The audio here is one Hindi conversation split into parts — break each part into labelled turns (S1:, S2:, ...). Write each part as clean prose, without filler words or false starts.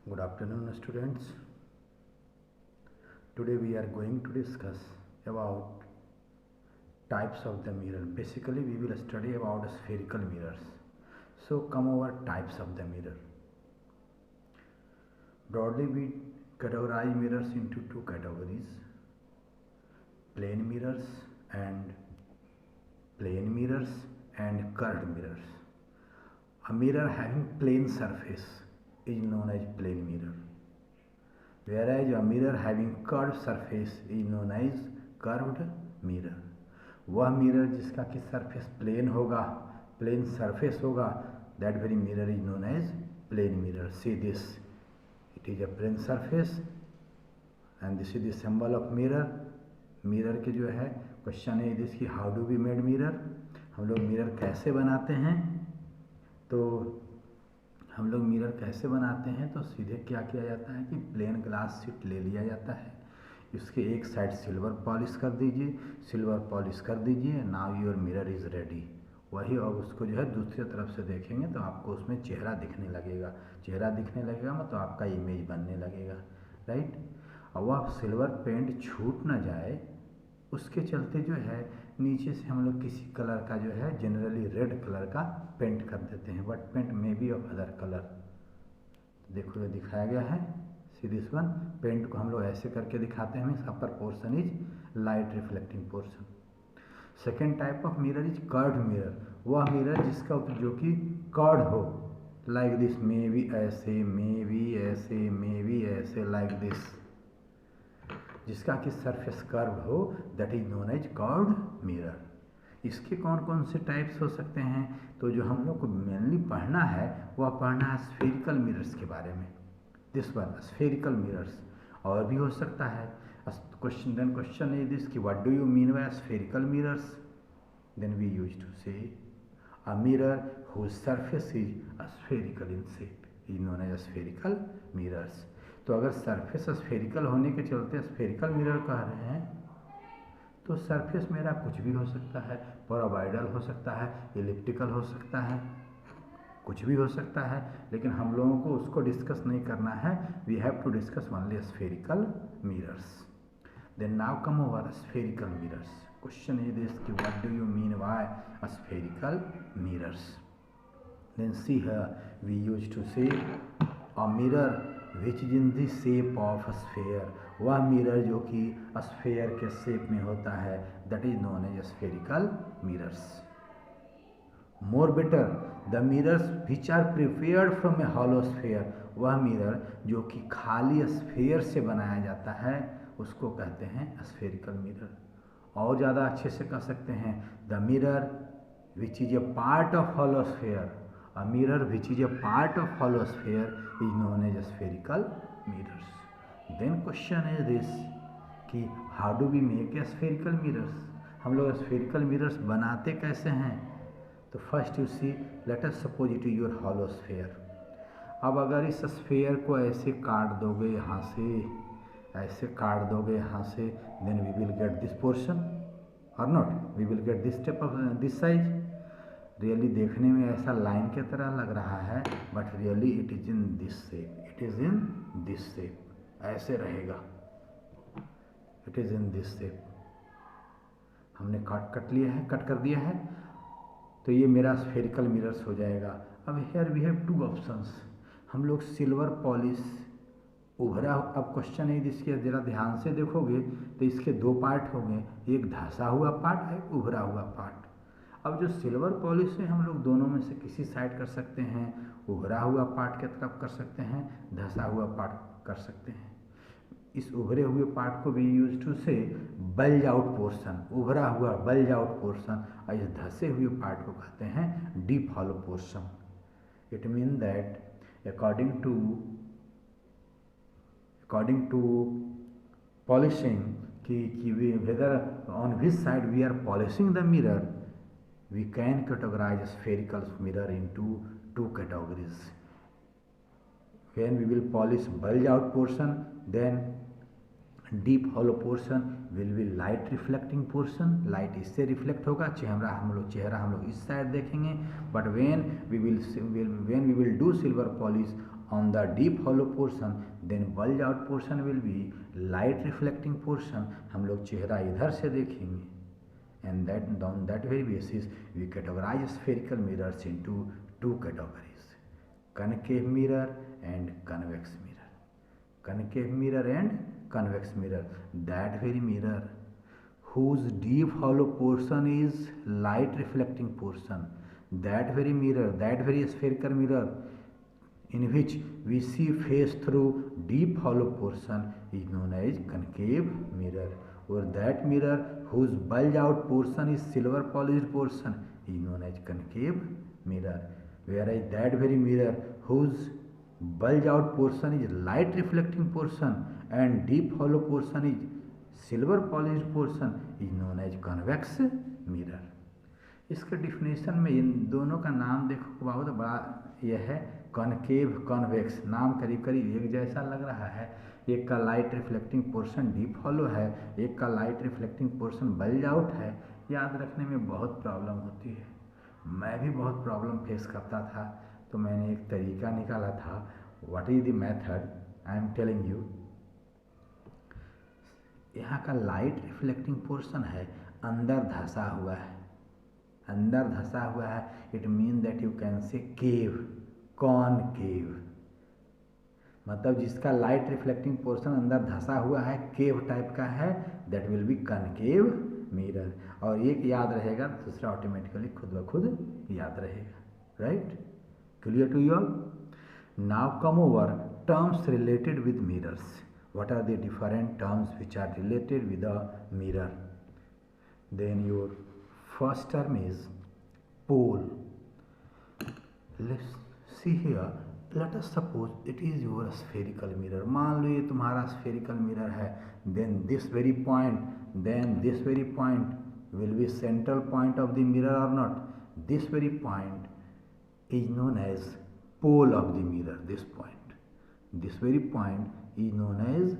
S1: Good afternoon, students. Today we are going to discuss about types of the mirror. Basically, we will study about spherical mirrors. So, come over types of the mirror. Broadly, we categorize mirrors into two categories: plane mirrors and curved mirrors. A mirror having plane surface is known as plane mirror, whereas a mirror having curved surface is known as curved mirror. वह मिरर जिसका कि सरफेस प्लेन होगा, प्लेन सरफेस होगा, that very mirror is known as plane mirror. See this, it is a plane surface and this is the symbol of mirror. Mirror के जो है क्वेश्चन है दिस की how do we made mirror, हम लोग मिरर कैसे बनाते हैं. तो हम लोग मिरर कैसे बनाते हैं, तो सीधे क्या किया जाता है कि प्लेन ग्लास शीट ले लिया जाता है, इसके एक साइड सिल्वर पॉलिश कर दीजिए. Now your mirror is ready. वही और उसको जो है दूसरी तरफ से देखेंगे तो आपको उसमें चेहरा दिखने लगेगा मतलब आपका इमेज बनने लगेगा, राइट. और वह सिल्वर पेंट छूट ना जाए उसके चलते जो है नीचे से हम लोग किसी कलर का जो है जनरली रेड कलर का पेंट कर देते हैं, बट पेंट में बी ऑफ अदर कलर. देखो ये दिखाया गया है, सी दिस वन. पेंट को हम लोग ऐसे करके दिखाते हैं, means upper portion is light reflecting portion. Second type of mirror is curved mirror. वह मिरर जिसका जो कि कर्व्ड हो, लाइक दिस, मे बी ऐसे लाइक दिस, जिसका कि सरफेस कर्व हो, that is known as curved mirror. इसके कौन कौन से टाइप्स हो सकते हैं, तो जो हम लोग को मेनली पढ़ना है वह पढ़ना है स्फेरिकल मिरर्स के बारे में. This one spherical mirrors. और भी हो सकता है. क्वेश्चन इज दिस कि what do you mean by spherical mirrors. Then we use to say a mirror whose surface is spherical in shape is known as spherical mirrors. तो अगर सरफेस स्फेरिकल होने के चलते स्फेरिकल मिरर कह रहे हैं, तो सरफेस मेरा कुछ भी हो सकता है, पैराबॉइडल हो सकता है, एलिप्टिकल हो सकता है, कुछ भी हो सकता है, लेकिन हम लोगों को उसको डिस्कस नहीं करना है. We have to discuss only spherical mirrors. Then now come over spherical mirrors. Question is this कि what do you mean by spherical mirrors. Then see here we use to say a mirror which is in the shape of sphere. वह मिरर जो कि स्फेयर के शेप में होता है, that is known as spherical mirrors. More better the mirrors which are prepared from a hollow sphere. वह मिरर जो कि खाली स्फेयर से बनाया जाता है उसको कहते हैं स्फेरिकल मिरर. और ज़्यादा अच्छे से कह सकते हैं the mirror which is a part of hollow sphere. A mirror which is a part of hollow sphere is known as spherical mirrors. Then question is this कि how do we make a spherical mirrors. हम लोग spherical mirrors बनाते कैसे हैं. तो first you see, let us suppose it is your hollow sphere. अब अगर इस स्फेयर को ऐसे काट दोगे यहाँ से, then we will get this portion or not, we will get this type of this size. Really देखने में ऐसा लाइन की तरह लग रहा है, but really it is in this shape, ऐसे रहेगा, it is in this shape. हमने कट कर दिया है, तो ये मेरा स्फेरिकल मिरर्स हो जाएगा. अब here we have two options. हम लोग सिल्वर पॉलिश उभरा. अब क्वेश्चन है इसके ज़रा ध्यान से देखोगे तो इसके दो पार्ट होंगे, एक धंसा हुआ पार्ट, एक उभरा हुआ पार्ट. अब जो सिल्वर पॉलिश है हम लोग दोनों में से किसी साइड कर सकते हैं, उभरा हुआ पार्ट की तरफ कर सकते हैं, धंसा हुआ पार्ट कर सकते हैं. इस उभरे हुए पार्ट को भी यूज टू से बल्ज आउट पोर्शन, उभरा हुआ बल्ज आउट पोर्शन, और इस धंसे हुए पार्ट को कहते हैं deep hollow portion. It mean that according to polishing कि whether on which side we are polishing the mirror, we can categorize spherical mirror into two categories. When we will polish bulge out portion, then deep hollow portion will be light reflecting portion. light इससे reflect होगा, चेहरा हम लोग इस साइड देखेंगे. but when we will do silver polish on the deep hollow portion, then bulge out portion will be light reflecting portion. हम लोग चेहरा इधर से देखेंगे, and that on that very basis we categorize spherical mirrors into two categories: concave mirror and convex mirror. Concave mirror and convex mirror. That very mirror whose deep hollow portion is light reflecting portion, that very mirror, that very spherical mirror in which we see face through deep hollow portion is known as concave mirror, or that mirror whose bulge out portion is silver polished portion is known as concave mirror, whereas that very mirror whose bulge out portion is light reflecting portion and deep hollow portion is silver polished portion is known as convex mirror. इसके डिफिनेशन में इन दोनों का नाम देखो बहुत बड़ा यह है, कॉनकेव कॉन्वेक्स, नाम करीब करीब एक जैसा लग रहा है। एक का light reflecting portion deep hollow है, एक का light reflecting portion bulge out है। याद रखने में बहुत प्रॉब्लम होती है, मैं भी बहुत प्रॉब्लम फेस करता था, तो मैंने एक तरीका निकाला था। What is the method I am telling you. यहाँ का लाइट रिफ्लेक्टिंग पोर्शन है अंदर धंसा हुआ है, अंदर धंसा हुआ है। It mean that you can say cave, concave, मतलब जिसका लाइट रिफ्लेक्टिंग पोर्शन अंदर धंसा हुआ है, केव टाइप का है, that will B concave mirror. और एक याद रहेगा, दूसरा ऑटोमेटिकली खुद ब खुद याद रहेगा। Right, clear to you all? Now come over terms related with mirrors. What are the different terms which are related with a mirror? Then your first term is pole. Let's see here. Let us suppose it is your spherical mirror. मान लो ये तुम्हारा spherical mirror है. Then this very point will be central point of the mirror or not? This very point is known as pole of the mirror. This very point is known as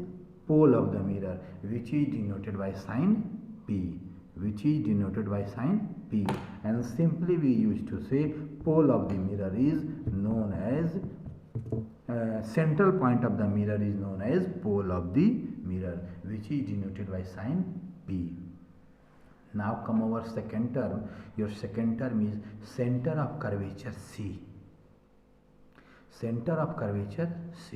S1: pole of the mirror, which is denoted by sign P, and simply we used to say pole of the mirror is known as central point of the mirror is known as pole of the mirror, which is denoted by sign P. Now come over second term. Your second term is center of curvature C. Center of curvature C.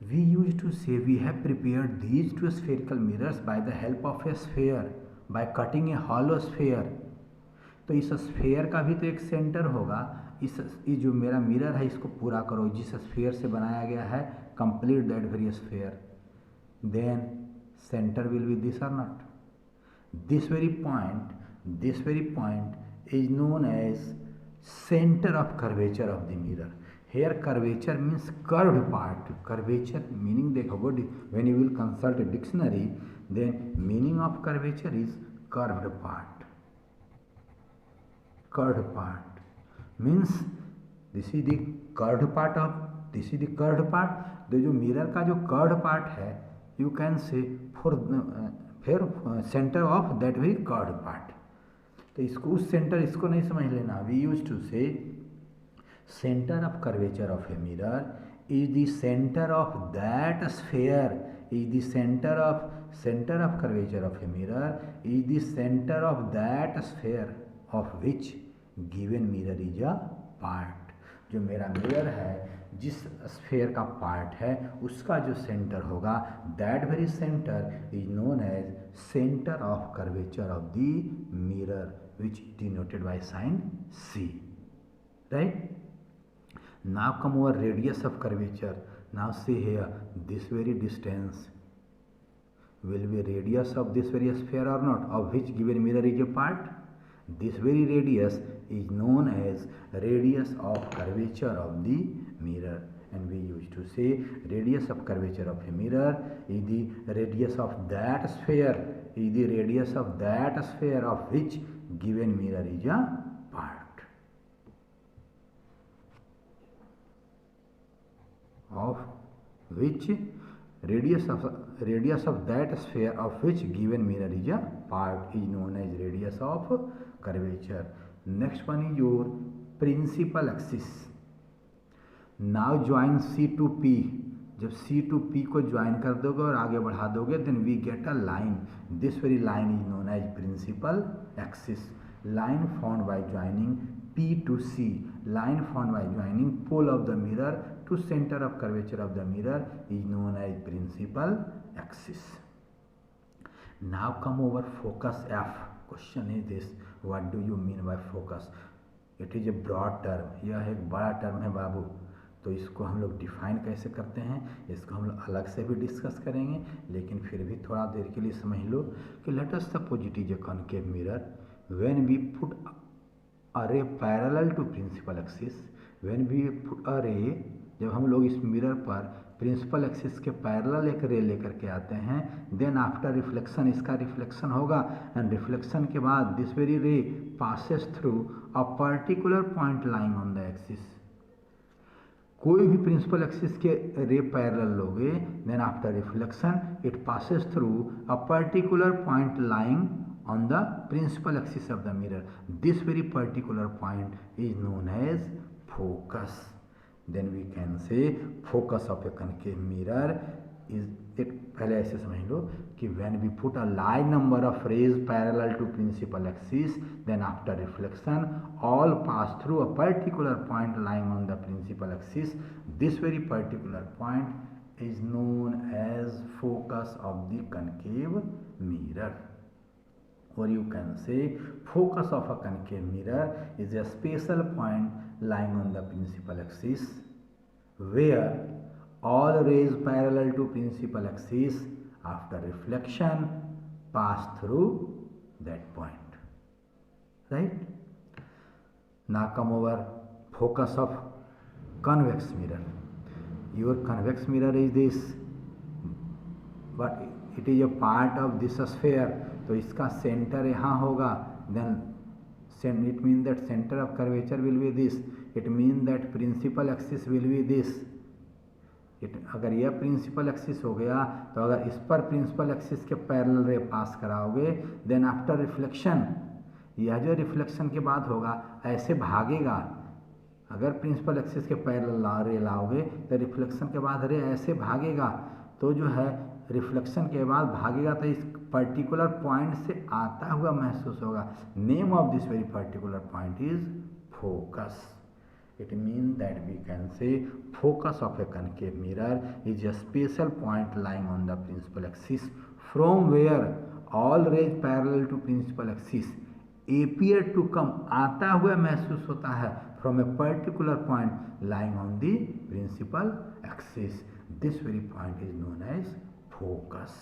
S1: We used to say we have prepared these two spherical mirrors by the help of a sphere, by cutting a hollow sphere. तो इस स्फेयर का भी तो एक सेंटर होगा। इस जो मेरा मिरर है इसको पूरा करो जिस स्फेयर से बनाया गया है, complete that very sphere, then centre will be this और not? This very point is known as centre of curvature of the mirror. Here curvature means curved part. Curvature meaning देखो when you will consult a dictionary, then meaning of curvature is curved part. Curved part means this is the curved part of this is the curved part. तो जो मिरर का जो curved part है, you can say for center of that very curved part. तो इसको उस सेंटर इसको नहीं समझ लेना. We used to say center of curvature of a mirror is the center of that sphere, is the center of curvature of a mirror is the center of that sphere of which given mirror is a part. जो मेरा मिरर है जिस स्फेयर का पार्ट है उसका जो सेंटर होगा, that very center is known as center of curvature of the mirror, which is denoted by sign C. Right? Now come over radius of curvature. Now see here, this very distance will be radius of this very sphere or not, of which given mirror is a part. This very radius is known as radius of curvature of the mirror, and we used to say radius of curvature of a mirror is the radius of that sphere, is the radius of that sphere of which given mirror is a part. Of which radius of that sphere of which given mirror is a part is known as radius of curvature. Next one is your principal axis. Now join C to P, जब C to P को ज्वाइन कर दोगे और आगे बढ़ा दोगे, then we get a line. This very line is known as principal axis. Line found by joining P to C, line found by joining pole of the mirror to center of curvature of the mirror is known as principal axis. Now come over focus F. Question is this: what do you mean by focus? It is a broad term. यह एक बड़ा टर्म है बाबू, तो इसको हम लोग डिफाइन कैसे करते हैं, इसको हम लोग अलग से भी डिस्कस करेंगे, लेकिन फिर भी थोड़ा देर के लिए समझ लो कि let us suppose it is a concave mirror. When we put a ray parallel to principal axis, when we put a ray, जब हम लोग इस मिरर पर प्रिंसिपल एक्सिस के पैरेलल एक रे लेकर के आते हैं, देन आफ्टर रिफ्लेक्शन, इसका रिफ्लेक्शन होगा, एंड रिफ्लेक्शन के बाद this very ray passes through a particular point lying on the axis. कोई भी प्रिंसिपल एक्सिस के रे पैरेलल लोगे, then after reflection it passes through a particular point lying on the principal axis of the mirror. This very particular point is known as focus. Then we can say focus of a concave mirror is, एक पहले ऐसे समझ लो कि when we put a large number of rays parallel to principal axis, then after reflection all pass through a particular point lying on the principal axis. This very particular point is known as focus of the concave mirror. Or you can say focus of a concave mirror is a special point lying on the principal axis where all rays parallel to principal axis after reflection pass through that point. Right? Now come over focus of convex mirror. Your convex mirror is this, but it is a part of this sphere. तो इसका सेंटर यहाँ होगा, then it mean that centre of curvature will be this, it mean that principal axis will be this. अगर यह प्रिंसिपल एक्सिस हो गया, तो अगर इस पर प्रिंसिपल एक्सिस के पैरेलल रे पास कराओगे, देन आफ्टर रिफ्लेक्शन, यह जो रिफ्लेक्शन के बाद होगा ऐसे भागेगा. अगर प्रिंसिपल एक्सिस के पैरेलल रे लाओगे तो रिफ्लेक्शन के बाद रे ऐसे भागेगा, तो जो है रिफ्लेक्शन के बाद भागेगा तो इस पर्टिकुलर पॉइंट से आता हुआ महसूस होगा. Name of this very particular point is focus. It mean that we can say focus of a concave mirror is a special point lying on the principal axis from where all rays parallel to principal axis appear to come, आता हुआ महसूस होता है, from a particular point lying on the principal axis. This very point is known as focus.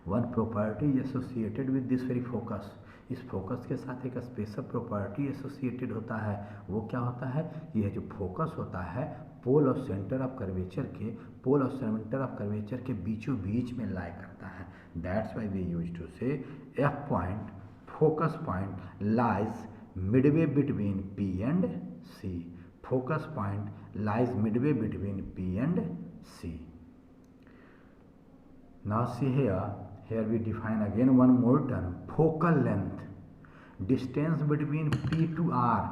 S1: One property is associated with this very focus. इस फोकस के साथ एक स्पेशल प्रॉपर्टी एसोसिएटेड होता है. वो क्या होता है? यह जो फोकस होता है पोल और सेंटर ऑफ कर्वेचर के बीचों बीच में लाई करता है. That's why we use to say F point, focus point lies midway between P and C. Focus point lies midway between P and C. Now see here we define again one more term, focal length. Distance between P to R,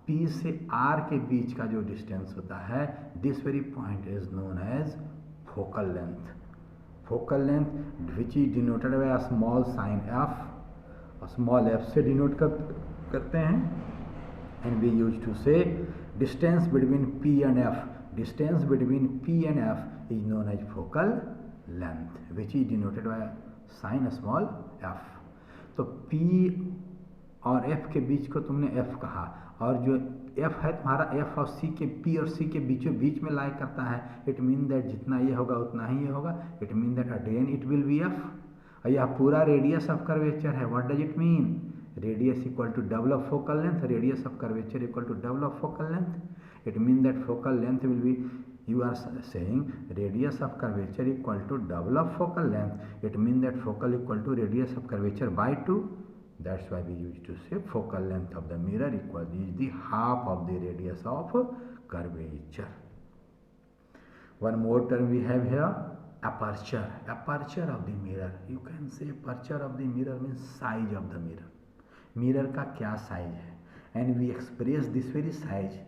S1: P से R के बीच का जो डिस्टेंस होता है, this very point is known as focal length. Focal length which is denoted by a small sign F, small F से डिनोट करते हैं. And we use to say distance between P and F, distance between P and F is known as focal length which is denoted by sign small F. तो पी और एफ के बीच को तुमने एफ कहा, और जो एफ है तुम्हारा एफ और सी के, पी और सी के बीचों बीच में लाई करता है. इट मीन दैट जितना ये होगा उतना ही ये होगा. It mean that again it will be F. यह पूरा रेडियस ऑफ कर्वेचर है. What does it mean? Radius equal to double of focal length, radius of curvature equal to double of focal length. It mean that focal length will be, you are saying radius of curvature equal to double of focal length. It means that focal equal to radius of curvature by 2. That's why we used to say focal length of the mirror equal is the half of the radius of curvature. One more term we have here, aperture. Aperture of the mirror, you can say aperture of the mirror means size of the mirror. Mirror का क्या size है, and we express this very size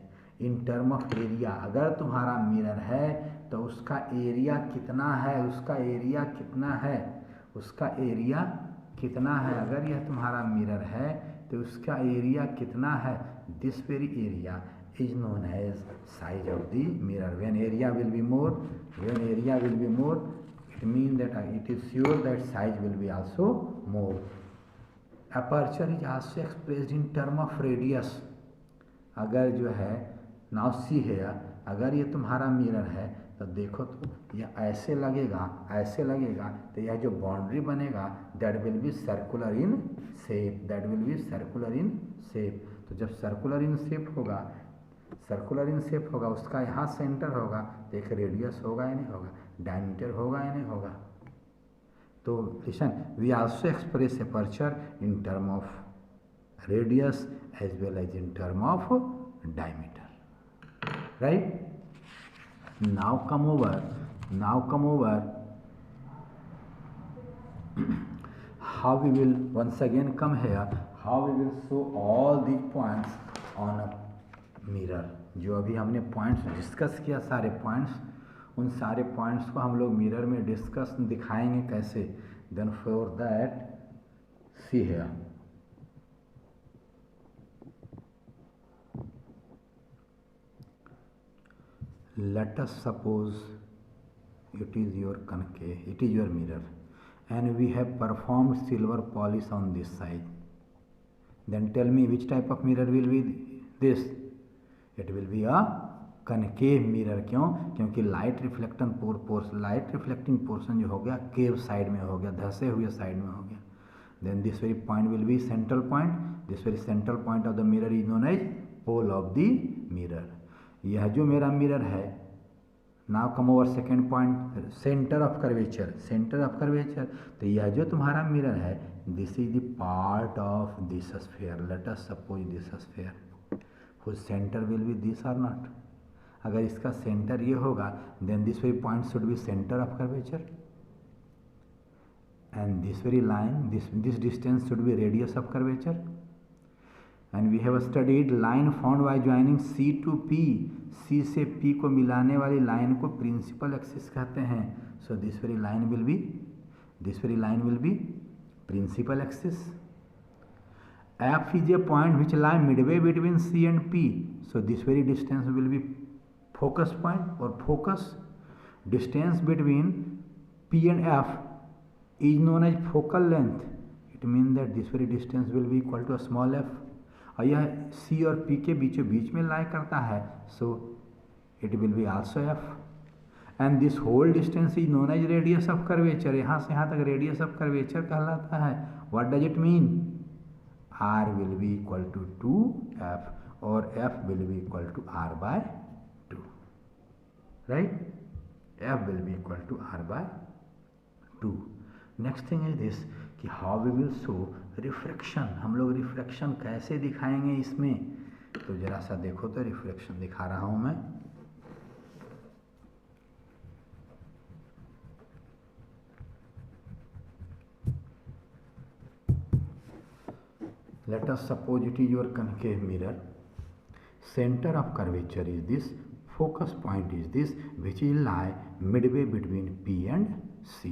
S1: in term of area, अगर तुम्हारा मिरर है तो उसका एरिया कितना है, उसका एरिया कितना है, उसका एरिया कितना है। अगर यह तुम्हारा मिरर है तो उसका एरिया कितना है। This very area is known as size of the mirror. When area will be more, when area will be more, it mean that it is sure that size will be also more. Aperture is also expressed in term of radius. अगर जो है नाउ सी है, अगर ये तुम्हारा मिरर है तो देखो तो यह ऐसे लगेगा, ऐसे लगेगा, तो यह जो बाउंड्री बनेगा that will B circular in shape, that will B circular in shape. तो जब सर्कुलर इन शेप होगा, सर्कुलर इन शेप होगा, उसका यहाँ सेंटर होगा तो एक रेडियस होगा या नहीं होगा, डायमीटर होगा या नहीं होगा। तो listen, we also express aperture in term of radius as well as in term of diameter, right? Now come over how we will once again come here, how we will show all the points on a mirror। जो अभी हमने पॉइंट्स डिस्कस किया, सारे पॉइंट्स, उन सारे पॉइंट्स को हम लोग मिरर में डिस्कस दिखाएंगे कैसे। Then for that see here, let us suppose it is your concave, it is your mirror, and we have performed silver polish on this side. Then tell me which type of mirror will be this? It will be a concave mirror। क्यों? क्योंकि लाइट रिफ्लेक्टिंग पोर्शन जो हो गया केव साइड में हो गया, धसे हुए साइड में हो गया। Then this very point will be central point, this very central point of the mirror is known as pole of the mirror। यह जो मेरा मिरर है, now come over second point, centre of curvature, centre of curvature. तो यह जो तुम्हारा मिरर है, this is the part of this sphere. Let us suppose this sphere whose centre will be this और नॉट। अगर इसका सेंटर ये होगा then this very point should be centre of curvature, and this very line, this distance should be radius of curvature. And we have studied line found by joining C to P, C से P को मिलाने वाली लाइन को प्रिंसिपल एक्सिस कहते हैं। So this very line will be principal axis। F is a point which lie midway between C and P, so this very distance will be focus point or focus। Distance between P and F is known as focal length। It means that this very distance will be equal to a small f, और यह C और P के बीचों बीच में लाई करता है, so it will be also F. And this whole distance is known as radius of curvature. यहाँ से यहाँ तक रेडियस ऑफ कर्वेचर कहलाता है। What does it mean? R will be equal to 2f और F will be equal to R by 2, right? F will be equal to R by 2। Next thing is this कि how we will show refraction. हम लोग रिफ्रैक्शन कैसे दिखाएंगे इसमें, तो जरा सा देखो तो रिफ्रैक्शन दिखा रहा हूं मैं। Late us suppose it is your concave mirror, centre of curvature is this, focus point is this which is lie Midway between P and C,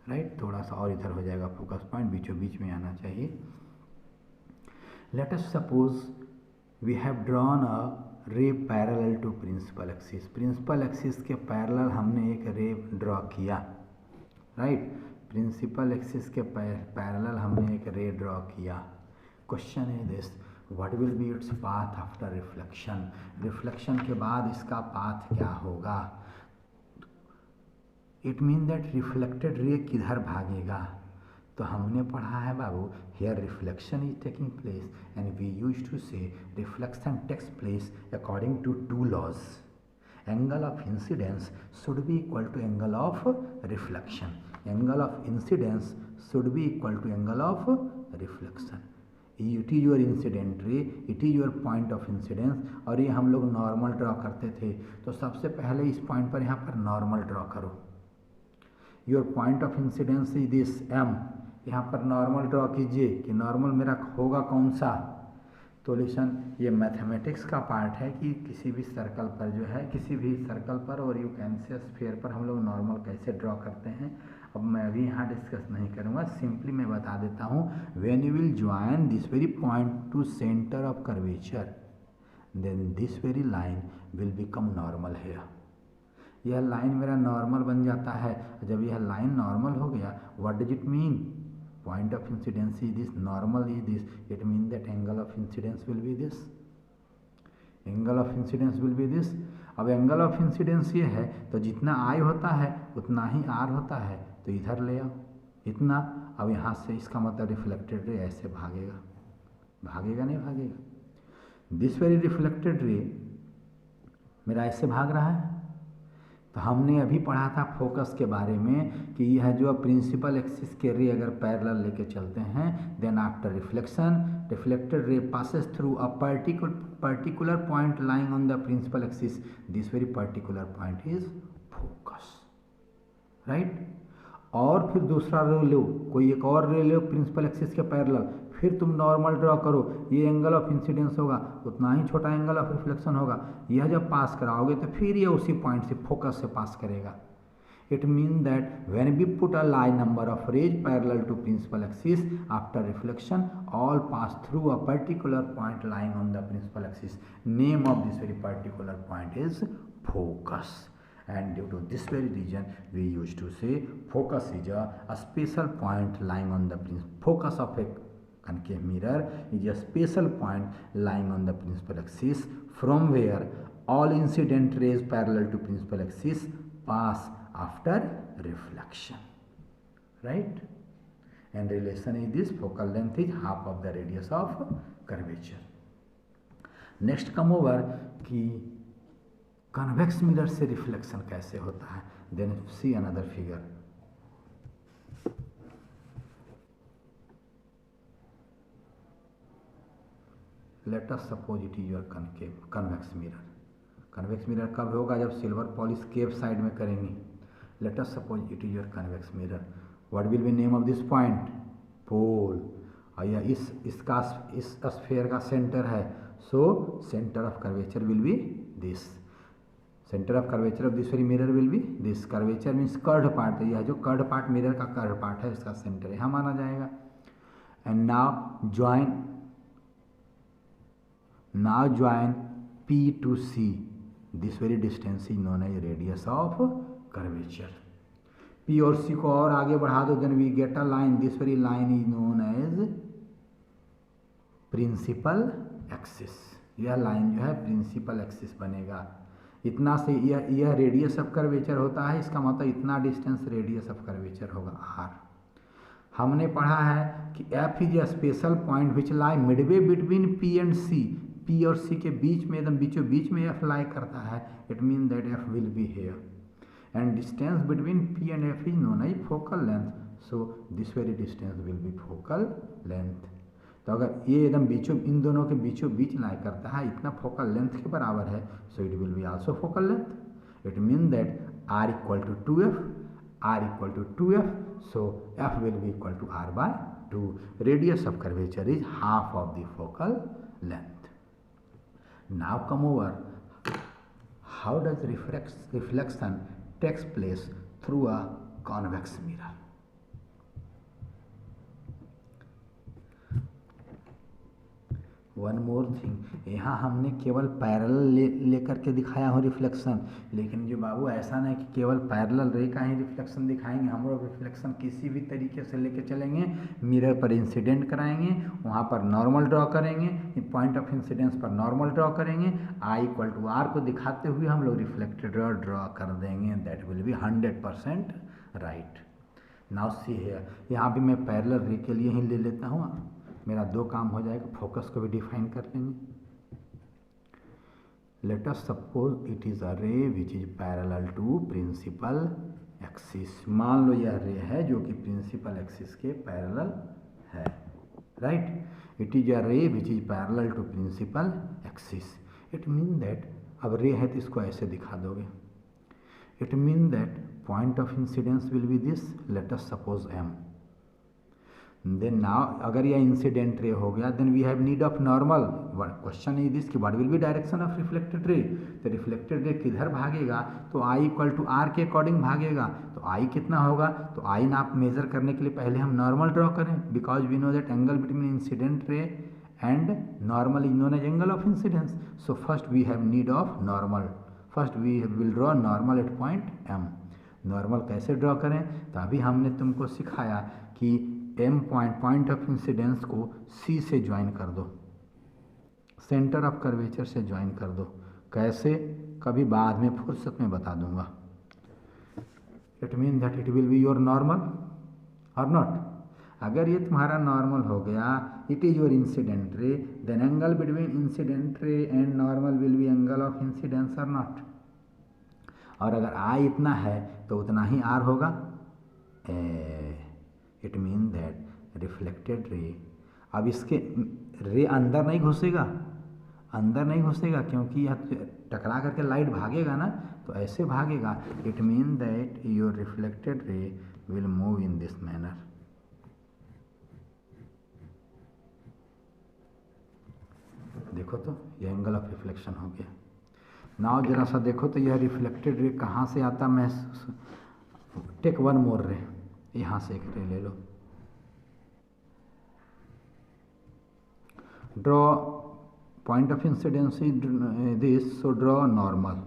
S1: right? थोड़ा सा और इधर हो जाएगा, फोकस पॉइंट बीचों बीच में आना चाहिए। Let us suppose we have drawn a ray parallel to principal axis. Principal axis के पैरेलल हमने एक रे ड्रॉ किया, राइट? प्रिंसिपल एक्सिस के पैरेलल हमने एक रे ड्रॉ किया। Question is this, what will be its path after reflection? Reflection के बाद इसका पाथ क्या होगा? It mean that reflected ray किधर भागेगा? तो हमने पढ़ा है बाबू, here reflection is taking place and we used to say reflection takes place according to 2 laws. Angle of incidence should be equal to angle of reflection, angle of incidence should be equal to angle of reflection. It is your incident ray, it is your point of incidence, और ये हम लोग नॉर्मल ड्रॉ करते थे। तो सबसे पहले इस पॉइंट पर यहाँ पर नॉर्मल ड्रॉ करो। Your point of incidence is this M, यहाँ पर नॉर्मल ड्रॉ कीजिए कि नॉर्मल मेरा होगा कौन सा। तो लिसन ये मैथमेटिक्स का पार्ट है कि किसी भी सर्कल पर जो है, किसी भी सर्कल पर और यू कैन से स्फीयर पर हम लोग नॉर्मल कैसे ड्रॉ करते हैं। अब मैं अभी यहाँ डिस्कस नहीं करूँगा, सिंपली मैं बता देता हूँ। When you will join this very point to centre of curvature, then this very line will become normal here. यह लाइन मेरा नॉर्मल बन जाता है। जब यह लाइन नॉर्मल हो गया, what does it mean? Point of incidence is this, normal is this, it means that angle of incidence will be this, angle of incidence will be this। अब एंगल ऑफ इंसिडेंस ये है तो जितना I होता है उतना ही R होता है, तो इधर ले आओ इतना। अब यहाँ से इसका मतलब रिफ्लेक्टेड रे ऐसे भागेगा, भागेगा नहीं भागेगा? दिस वेरी रिफ्लेक्टेड रे मेरा ऐसे भाग रहा है। तो हमने अभी पढ़ा था फोकस के बारे में कि यह जो प्रिंसिपल एक्सिस के रे अगर पैरेलल लेके चलते हैं, then after reflection reflected ray passes through a particular point lying on the principal axis, this very particular point is focus, right. और फिर दूसरा रे लो, कोई एक और रे लो प्रिंसिपल एक्सिस के पैरेलल, फिर तुम नॉर्मल ड्रॉ करो, ये एंगल ऑफ इंसिडेंस होगा, उतना ही छोटा एंगल ऑफ रिफ्लेक्शन होगा। यह जब पास कराओगे तो फिर ये उसी पॉइंट से फोकस से पास करेगा। It mean that when we put a line number of rays parallel to principal axis after reflection all pass through a particular point lying on the principal axis, name of this very particular point is focus. And due to this very reason we used to say focus is a special point lying on the focus of a concave mirror is a special point lying on the principal axis from where all incident rays parallel to principal axis pass after reflection, right? And relation is this, focal length is half of the radius of curvature. Next come over कि कन्वेक्स मिरर से रिफ्लेक्शन कैसे होता है। Then see another figure. Let us suppose it is your convex mirror. Convex mirror कब होगा? जब सिल्वर पॉलिश केव साइड में करेंगे। Let us suppose it is your convex mirror. What will be name of this point? Pole. और यह इसका इस स्फीयर का सेंटर है, so centre of curvature will be this. Centre of curvature of this very mirror will be this. Curvature means curved part, यह जो कर्ड पार्ट मिरर का कर्ड पार्ट है इसका सेंटर यहाँ माना जाएगा। And now join P to C, this very distance is known as radius of curvature. P और C को और आगे बढ़ा दो, then we get a line, this very line is known as principal axis. यह लाइन जो है प्रिंसिपल एक्सिस बनेगा। इतना से यह रेडियस ऑफ कर्वेचर होता है, इसका मतलब इतना डिस्टेंस रेडियस ऑफ कर्वेचर होगा R। हमने पढ़ा है कि F is a special point which lie Midway between P and C। P और C के बीच में, एकदम बीचों बीच में F लाई करता है। It mean that F will be here and distance between P and F is known as focal length, so this very distance will be focal length. तो अगर ये एकदम बीचों, इन दोनों के बीचों बीच लाई करता है, इतना फोकल लेंथ के बराबर है, so it will be also focal length. It mean that R equal to 2F, R equal to 2F, so F will be equal to R by 2। Radius of curvature is half of the focal length. Now come over, how does reflection takes place through a convex mirror. One more thing, यहाँ हमने केवल पैरेलल लेकर के दिखाया हो रिफ्लेक्शन, लेकिन जो बाबू ऐसा नहीं कि केवल पैरेलल रे का ही रिफ्लेक्शन दिखाएंगे। हम लोग रिफ्लेक्शन किसी भी तरीके से लेके चलेंगे, मिरर पर इंसिडेंट कराएंगे, वहाँ पर नॉर्मल ड्रॉ करेंगे, पॉइंट ऑफ इंसिडेंस पर नॉर्मल ड्रॉ करेंगे, I इक्वल टू R को दिखाते हुए हम लोग रिफ्लेक्टेड ड्रॉ कर देंगे। That will B 100% right. Now see here, यहाँ भी मैं पैरेलल रे के लिए ही ले लेता हूँ, मेरा दो काम हो जाएगा, फोकस को भी डिफाइन कर लेंगे। Let us suppose it is a ray which is parallel to principal axis. मान लो यह रे है जो कि प्रिंसिपल एक्सिस के पैरेलल है, right. It is a ray which is parallel to principal axis. It mean that, अब रे है तो इसको ऐसे दिखा दोगे। It mean that point of incidence will be this, let us suppose M। Then now अगर यह इंसिडेंट रे हो गया then we have need of normal. Question is this कि what will be direction of reflected ray. तो रिफ्लेक्टेड रे किधर भागेगा, तो आई इक्वल टू आर के अकॉर्डिंग भागेगा। तो आई कितना होगा, तो आई नाप मेजर करने के लिए पहले हम नॉर्मल ड्रॉ करें, because we know that angle between incident ray and normal is known as angle of incidence. So first we have need of normal. First we will draw normal at point M. Normal कैसे ड्रॉ करें, तो अभी हमने तुमको सिखाया कि एम पॉइंट ऑफ इंसिडेंस को सी से ज्वाइन कर दो, सेंटर ऑफ कर्वेचर से ज्वाइन कर दो। कैसे, कभी बाद में फुर्सत में बता दूंगा। It mean that it will be your normal और नॉट। अगर ये तुम्हारा नॉर्मल हो गया, it is your incident ray, then angle between incident ray and normal will be angle of incidence और नॉट। और अगर आई इतना है तो उतना ही आर होगा। It mean that reflected ray, अब इसके रे अंदर नहीं घुसेगा, अंदर नहीं घुसेगा क्योंकि यह टकरा करके लाइट भागेगा ना, तो ऐसे भागेगा। It mean that your reflected ray will move in this manner. देखो तो यह एंगल ऑफ रिफ्लेक्शन हो गया। नाउ जरा सा देखो तो यह रिफ्लेक्टेड रे कहाँ से आता, मैं टेक वन मोर रे, यहाँ से एक रे ले लो। Draw point of incidence this, so draw normal.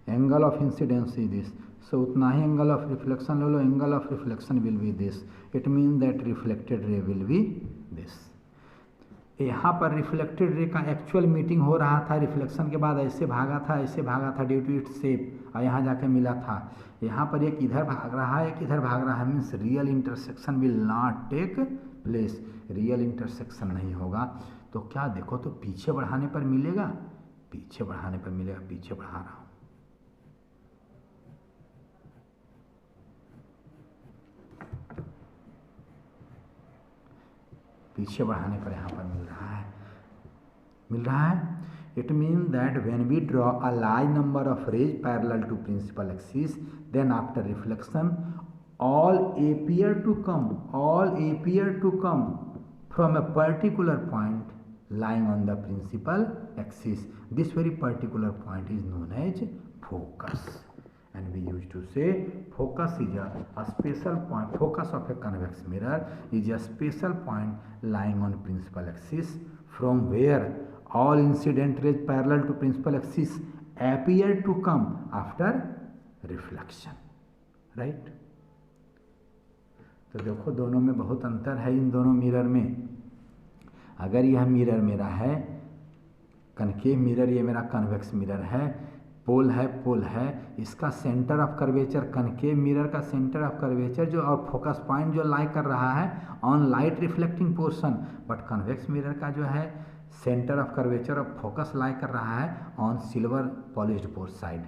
S1: Angle of incidence this, so उतना ही एंगल ऑफ रिफ्लेक्शन ले लो। Angle of reflection will be this. It mean that reflected ray will be this. यहाँ पर रिफ्लेक्टेड रे का एक्चुअल मीटिंग हो रहा था, रिफ्लेक्शन के बाद ऐसे भागा था, ऐसे भागा था ड्यू टू इट्स शेप, और यहाँ जाके मिला था। यहाँ पर एक इधर भाग रहा है, एक इधर भाग रहा है, means real intersection will not take place. Real intersection नहीं होगा। तो क्या देखो तो पीछे बढ़ाने पर मिलेगा, पीछे बढ़ाने पर मिलेगा, पीछे बढ़ा रहा हूँ। पीछे बढ़ाने पर यहाँ पर मिल रहा है, मिल रहा है। It mean that when we draw a large number of rays parallel to principal axis, then after reflection all appear to come from a particular point lying on the principal axis. This very particular point is known as focus, and we used to say focus is a special point. Focus of a convex mirror is a special point lying on principal axis from where all incident rays parallel to principal axis appear to come after reflection, right? तो देखो दोनों में बहुत अंतर है, इन दोनों मिरर में। अगर यह मिरर मेरा है कनकेव मिरर, ये मेरा कन्वेक्स मिरर है, पोल है, इसका centre of curvature, concave mirror का सेंटर ऑफ कर्वेचर जो और फोकस पॉइंट जो लाई कर रहा है on light reflecting portion, but convex mirror का जो है सेंटर ऑफ कर्वेचर और फोकस लाई कर रहा है on silver polished port side,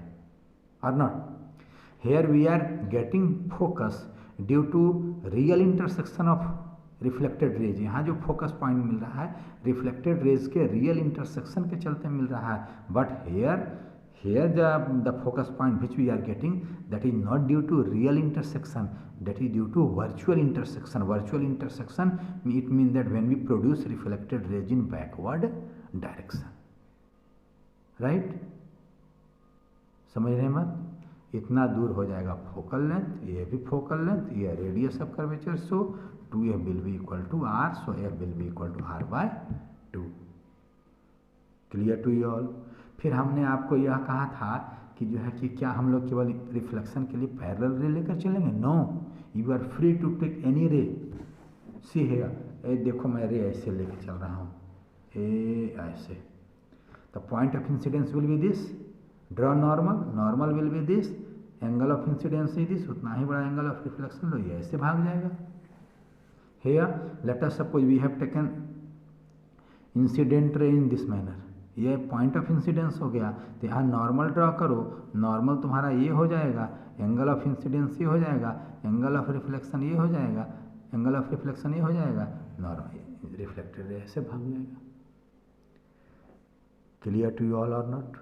S1: और not. Here we are getting focus due to real intersection of reflected rays. यहाँ जो फोकस पॉइंट मिल रहा है रिफ्लेक्टेड रेज के रियल इंटरसेक्शन के चलते मिल रहा है, but here the focus point which we are getting, that is not due to real intersection, that is due to virtual intersection. Virtual intersection, it means that when we produce reflected rays in backward direction, right? समझ रहे मत, इतना दूर हो जाएगा फोकल लेंथ, ये भी फोकल लेंथ, ये radius of curvature, so 2f will be equal to r, so f will be equal to r by 2. Clear to you all. फिर हमने आपको यह कहा था कि जो है कि क्या हम लोग केवल रिफ्लेक्शन के लिए पैरेलल रे लेकर चलेंगे? No, you are free to take any ray. सी है, ए देखो मैं रे ऐसे लेके चल रहा हूँ, ए ऐसे, the point of incidence will be this, draw normal will be this, angle of incidence is this, उतना ही बड़ा एंगल ऑफ रिफ्लेक्शन लो, ये ऐसे भाग जाएगा। Here let us suppose we have taken incident ray in this manner, ये पॉइंट ऑफ इंसिडेंस हो गया, तो यहाँ नॉर्मल ड्रॉ करो, नॉर्मल तुम्हारा ये हो जाएगा, एंगल ऑफ इंसिडेंस ये हो जाएगा, एंगल ऑफ रिफ्लेक्शन ये हो जाएगा, एंगल ऑफ रिफ्लेक्शन ये हो जाएगा, नॉर्मल रिफ्लेक्टेड रे ऐसे भाग जाएगा। क्लियर टू यू ऑल और not?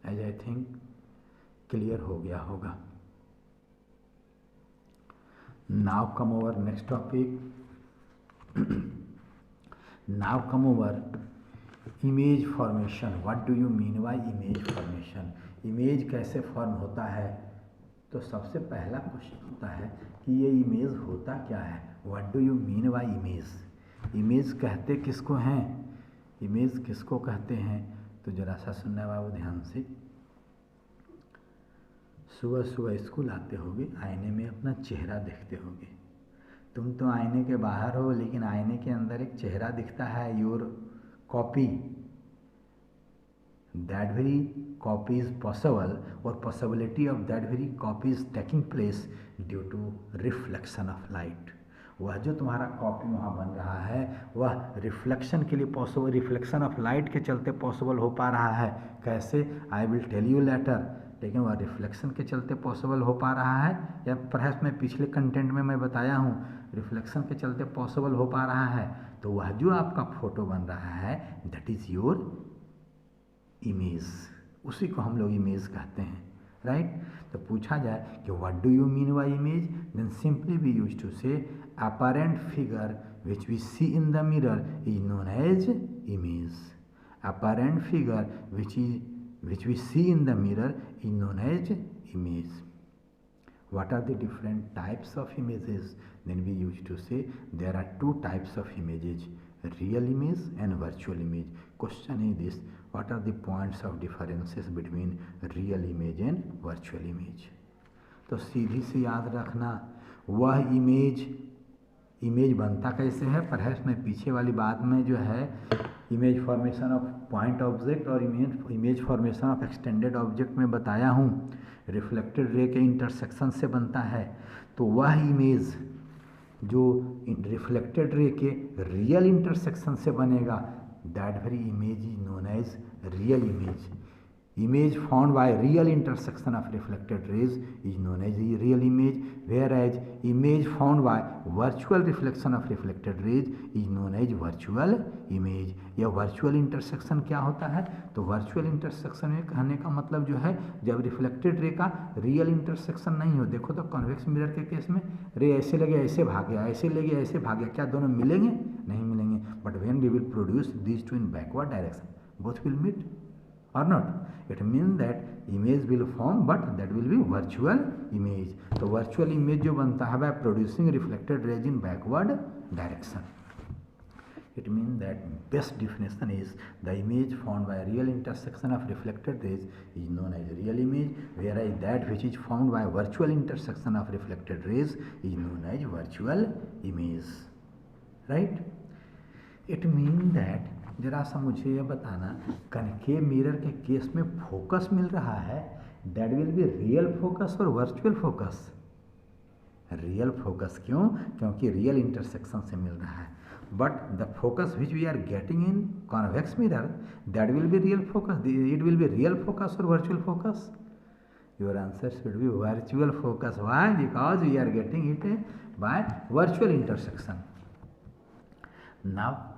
S1: As I think clear हो गया होगा। Now come over next topic. Now come over image formation. What do you mean by image formation? Image कैसे फॉर्म होता है? तो सबसे पहला क्वेश्चन होता है कि ये इमेज होता क्या है? What do you mean by image? Image कहते किसको हैं? इमेज किसको कहते हैं? तो जरा सा सुनना बाबू ध्यान से। सुबह सुबह स्कूल आते होगे, आईने में अपना चेहरा देखते होगे। तुम तो आईने के बाहर हो, लेकिन आईने के अंदर एक चेहरा दिखता है, your copy. That very copy is possible, or possibility of that very copy is taking place due to reflection of light. वह जो तुम्हारा कॉपी वहाँ बन रहा है वह रिफ्लेक्शन के लिए पॉसिबल, रिफ्लेक्शन ऑफ लाइट के चलते पॉसिबल हो पा रहा है। कैसे? I will tell you later. लेकिन वह रिफ्लेक्शन के चलते पॉसिबल हो पा रहा है, या परहैप्स मैं पिछले कंटेंट में मैं बताया हूँ रिफ्लेक्शन के चलते पॉसिबल हो पा रहा है। तो वह जो आपका फोटो बन रहा है दैट इज़ योर इमेज, उसी को हम लोग इमेज कहते हैं, राइट? तो पूछा जाए कि what do you mean by image, then simply we use to say apparent figure which we see in the mirror is known as image. Apparent figure which we see in the mirror is known as image. What are the different types of images? Then we used to say there are two types of images, real image and virtual image. Question is this, what are the points of differences between real image and virtual image? तो सीधी सी याद रखना, वह इमेज बनता कैसे है? परहैप्स मैं पीछे वाली बात में जो है image formation of point object और image formation of extended object में बताया हूँ, रिफ्लेक्टेड रे के इंटरसेक्शन से बनता है। तो वह इमेज जो रिफ्लेक्टेड रे के रियल इंटरसेक्शन से बनेगा, that very image is known as real image. Image found by real intersection of reflected rays is known as real image, whereas image found by virtual reflection of reflected rays is known as virtual image. यह virtual intersection क्या होता है? तो virtual intersection में कहने का मतलब जो है जब reflected ray का real intersection नहीं हो। देखो तो convex mirror के केस में रे ऐसे लगे ऐसे भाग गया, ऐसे लगे ऐसे भाग गया, क्या दोनों मिलेंगे? नहीं मिलेंगे। But when we will produce these two in backward direction, both will meet or not? It means that image will form, but that will be virtual image. तो virtual image जो बनता है by producing reflected rays in backward direction. It means that best definition is the image found by real intersection of reflected rays is known as real image, whereas that which is found by virtual intersection of reflected rays is known as virtual image. Right? It means that जरा सा मुझे ये बताना, कनकेव मिरर के केस में फोकस मिल रहा है, that will be real focus और वर्चुअल फोकस? Real focus. क्यों? क्योंकि रियल इंटरसेक्शन से मिल रहा है। But the focus which we are getting in convex mirror that will be real focus, it will be real focus और virtual focus? Your answer should be virtual focus. Why? Because we are getting it by virtual intersection. Now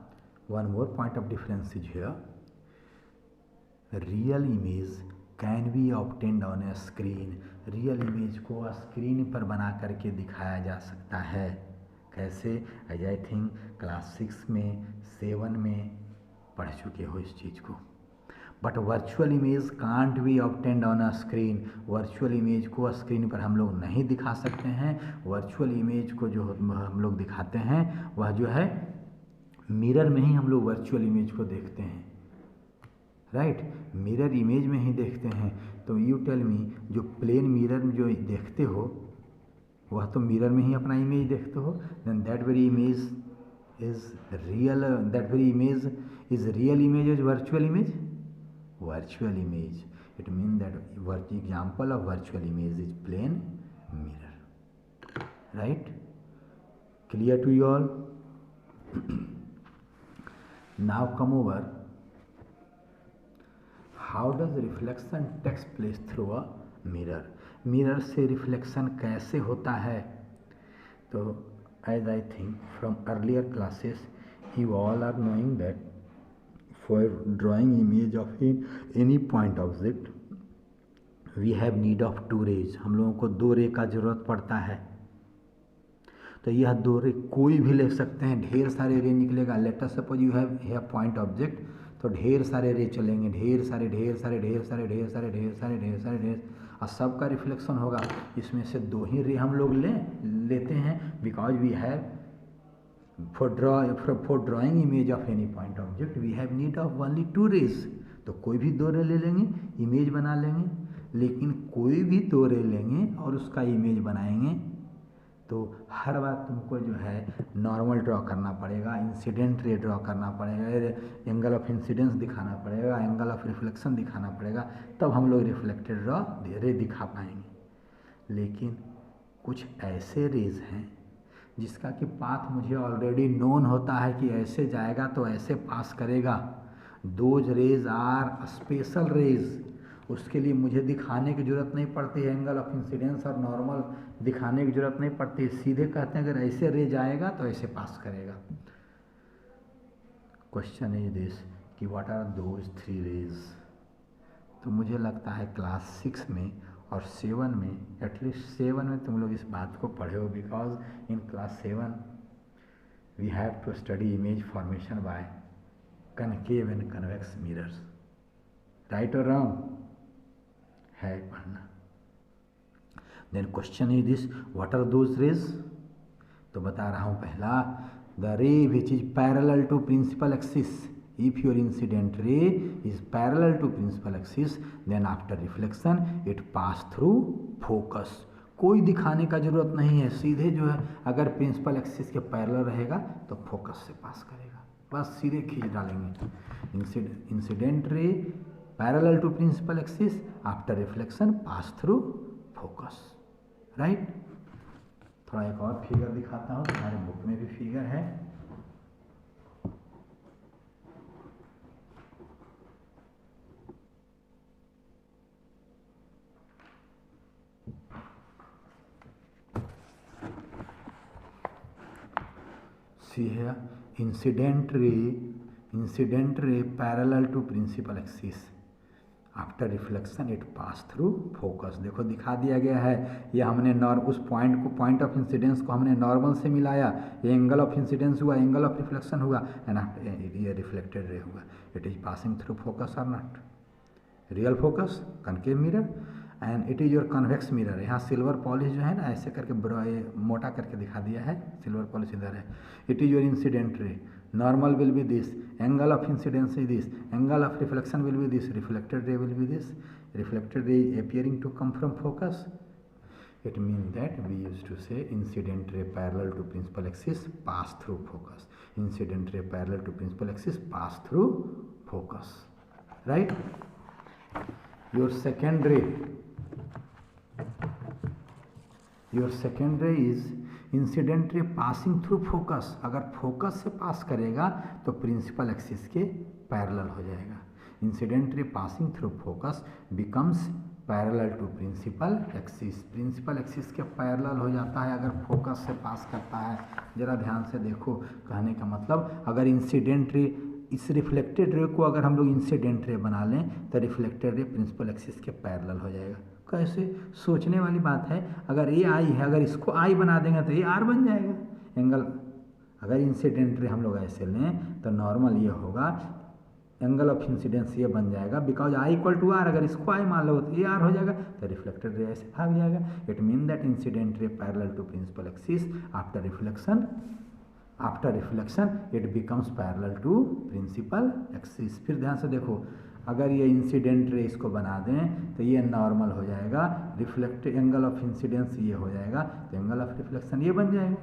S1: one more point of difference is here. Real image can be obtained on a screen. Real image को स्क्रीन पर बना करके दिखाया जा सकता है। कैसे? एज आई थिंक क्लास 6 में 7 में पढ़ चुके हो इस चीज़ को। But virtual image can't be obtained on a screen. Virtual image को स्क्रीन पर हम लोग नहीं दिखा सकते हैं। वर्चुअल इमेज को जो हम लोग दिखाते हैं वह जो है मिरर में ही हम लोग वर्चुअल इमेज को देखते हैं, राइट? मिरर इमेज में ही देखते हैं। तो यू टेल मी, जो प्लेन मिरर में जो देखते हो वह तो मिरर में ही अपना इमेज देखते हो, then that very image is real, that very image is real image is virtual image? Virtual image. It mean that example of virtual image is plane mirror, right? Clear to you all? Now come over, how does reflection takes place through a mirror? Mirror से रिफ्लेक्शन कैसे होता है? तो as I think from earlier classes you all are knowing that for drawing image of any point object we have need of two rays. हम लोगों को दो रे का जरूरत पड़ता है। तो यह दो रे कोई भी ले सकते हैं, ढेर सारे रे निकलेगा। Late us suppose you have point object, तो ढेर सारे रे चलेंगे, ढेर सारे ढेर सारे ढेर सारे ढेर सारे ढेर सारे ढेर सारे ढेर, और सबका रिफ्लेक्शन होगा। इसमें से दो ही रे हम लोग लेते हैं, because we have for drawing image of any point object we have need of only two rays। तो कोई भी दो रे ले लेंगे, इमेज बना लेंगे। लेकिन कोई भी दो रे लेंगे और उसका इमेज बनाएंगे तो हर बार तुमको जो है नॉर्मल ड्रॉ करना पड़ेगा, इंसिडेंट रे ड्रॉ करना पड़ेगा, एंगल ऑफ इंसिडेंस दिखाना पड़ेगा, एंगल ऑफ रिफ्लेक्शन दिखाना पड़ेगा, तब हम लोग रिफ्लेक्टेड रे दिखा पाएंगे। लेकिन कुछ ऐसे रेज हैं जिसका कि पाथ मुझे ऑलरेडी नोन होता है कि ऐसे जाएगा तो ऐसे पास करेगा। Those rays are special rays, उसके लिए मुझे दिखाने की ज़रूरत नहीं पड़ती है, एंगल ऑफ इंसिडेंस और नॉर्मल दिखाने की ज़रूरत नहीं पड़ती है। सीधे कहते हैं अगर ऐसे रे जाएगा तो ऐसे पास करेगा। क्वेश्चन इज दिस कि what are those three rays. तो मुझे लगता है क्लास 6 में और 7 में, एटलीस्ट 7 में तुम लोग इस बात को पढ़े हो, because in class 7 we have to study image formation by concave and convex mirrors. Right और रॉन्ग है पढ़ना। Then question is this what are those rays. तो बता रहा हूँ पहला, the ray which is parallel to principal axis. If your incident ray is parallel to principal axis, then after reflection it pass through focus। कोई दिखाने का जरूरत नहीं है, सीधे जो है अगर प्रिंसिपल एक्सिस के पैरेलल रहेगा तो फोकस से पास करेगा, बस सीधे खींच डालेंगे। Incident ray parallel to principal axis, after reflection pass through focus. Right. थोड़ा एक और फिगर दिखाता हूँ, तुम्हारे बुक में भी फिगर है। See here, incident ray parallel to principal axis, after reflection it pass through focus। देखो दिखा दिया गया है, ये हमने उस पॉइंट ऑफ इंसिडेंस को हमने नॉर्मल से मिलाया, ये एंगल ऑफ इंसिडेंस हुआ, एंगल ऑफ रिफ्लेक्शन हुआ, एंड ये रिफ्लेक्टेड रे हुआ। It is passing through focus और not. Real focus concave mirror and it is your convex mirror. यहाँ सिल्वर पॉलिश जो है ना ऐसे करके मोटा करके दिखा दिया है, सिल्वर पॉलिश इधर है। इट इज योर इंसिडेंट रे, normal will be this, angle of incidence is this, angle of reflection will be this, reflected ray will be this, reflected ray appearing to come from focus। It means that we used to say incident ray parallel to principal axis pass through focus, incident ray parallel to principal axis pass through focus। Right? Your second ray is incident ray passing through focus. अगर फोकस से पास करेगा तो प्रिंसिपल एक्सिस के पैरेलल हो जाएगा। Incident ray passing through focus becomes parallel to principal axis. Principal axis के पैरेलल हो जाता है अगर फोकस से पास करता है। जरा ध्यान से देखो, कहने का मतलब अगर इंसिडेंट रे, इस रिफ्लेक्टेड रे को अगर हम लोग इंसिडेंट रे बना लें तो रिफ्लेक्टेड रे प्रिंसिपल एक्सिस के पैरेलल हो जाएगा। कैसे, सोचने वाली बात है। अगर ये आई है, अगर इसको आई बना देंगे तो ये आर बन जाएगा एंगल। अगर इंसिडेंट रे हम लोग ऐसे लें तो नॉर्मल ये होगा, एंगल ऑफ इंसिडेंस ये बन जाएगा, because I equal to R. अगर इसको आई मान लो तो ये आर हो जाएगा, तो रिफ्लेक्टेड रे ऐसे भाग जाएगा। It mean that incident ray parallel to principal axis, after reflection it becomes parallel to principal axis. फिर ध्यान से देखो, अगर ये इंसिडेंट रे इसको बना दें तो ये नॉर्मल हो जाएगा, रिफ्लेक्टेड एंगल ऑफ इंसिडेंस ये हो जाएगा, तो एंगल ऑफ रिफ्लेक्शन ये बन जाएगा,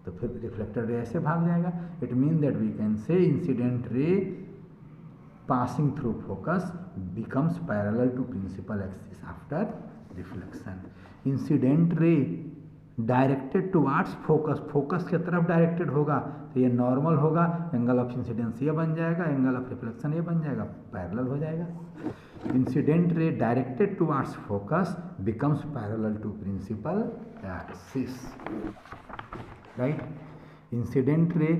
S1: तो फिर रिफ्लेक्टेड रे ऐसे भाग जाएगा। It mean that we can say incident ray passing through focus becomes parallel to principal axis after reflection. Incident ray directed towards focus, focus की तरफ डायरेक्टेड होगा तो ये नॉर्मल होगा, एंगल ऑफ इंसिडेंस ये बन जाएगा, एंगल ऑफ रिफ्लेक्शन ये बन जाएगा, पैरेलल हो जाएगा। Incident ray directed towards focus becomes parallel to principal axis. Right. Incident ray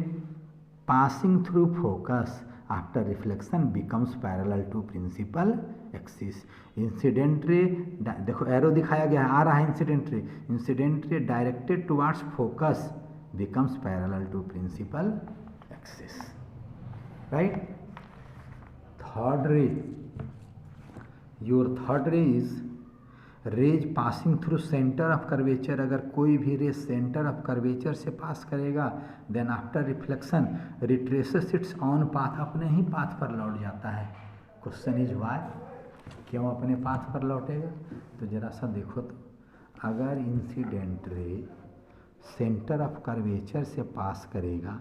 S1: passing through focus after reflection becomes parallel to principal axis. Incident ray, देखो एरो दिखाया गया है, आ रहा है incident ray directed towards focus becomes parallel to principal axis, right. Third ray, your third ray is rays passing through centre of curvature. अगर कोई भी रे सेंटर ऑफ कर्वेचर से पास करेगा, then after reflection retraces its own path, अपने ही पाथ पर लौट जाता है। क्वेश्चन इज वाई, क्यों अपने पाथ पर लौटेगा? तो जरा सा देखो तो, अगर incident ray centre of curvature से पास करेगा,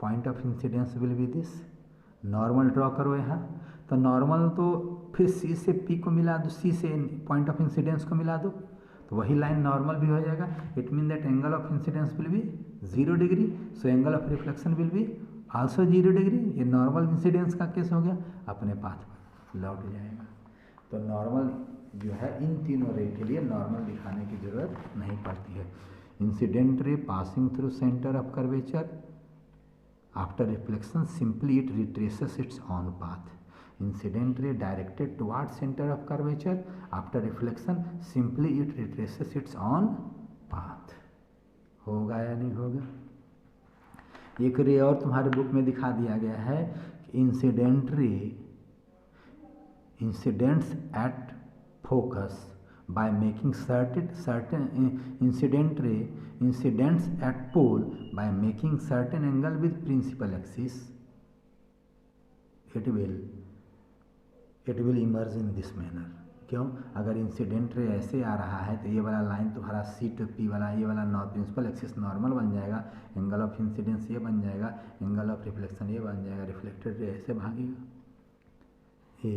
S1: point of incidence will be this. Normal draw करो यहाँ, तो नॉर्मल तो फिर सी से पी को मिला दो, सी से पॉइंट ऑफ इंसिडेंस को मिला दो, तो वही लाइन नॉर्मल भी हो जाएगा। It mean that angle of incidence will B 0 degree, so angle of reflection will be also 0 degree. ये नॉर्मल इंसिडेंस का केस हो गया, अपने पाथ पर लौट जाएगा। तो नॉर्मल जो है इन तीनों रे के लिए नॉर्मल दिखाने की जरूरत नहीं पड़ती है। Incident ray passing through centre of curvature, after reflection simply it retraces its own path. Incident ray directed towards center of curvature, after reflection simply it retraces its own path। होगा या नहीं होगा? एक रे और तुम्हारे बुक में दिखा दिया गया है कि incidents at focus by making certain incidents at pole by making certain angle with principal axis, it will emerge in this manner। क्यों? अगर इंसिडेंट रे ऐसे आ रहा है तो ये वाला लाइन तुम्हारा सी टू पी वाला, ये वाला प्रिंसिपल एक्सिस नॉर्मल बन जाएगा, एंगल ऑफ इंसिडेंस ये बन जाएगा, एंगल ऑफ रिफ्लेक्शन ये बन जाएगा, रिफ्लेक्टेड रे ऐसे भागेगा। ये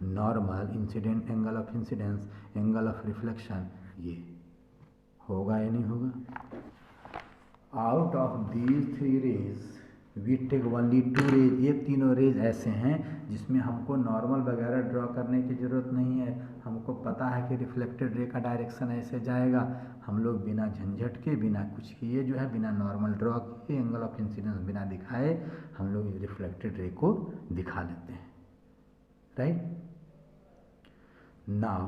S1: normal incident angle of incidence, angle of reflection, ये होगा या नहीं होगा? Out of these 3 rays we take only 2 rays. ये तीनों रेज ऐसे हैं जिसमें हमको नॉर्मल वगैरह ड्रॉ करने की ज़रूरत नहीं है। हमको पता है कि रिफ्लेक्टेड रे का डायरेक्शन ऐसे जाएगा, हम लोग बिना झंझट के, बिना कुछ किए जो है, बिना नॉर्मल ड्रॉ किए, एंगल ऑफ इंसिडेंस बिना दिखाए, हम लोग रिफ्लेक्टेड रे को दिखा लेते हैं, राइट। नाउ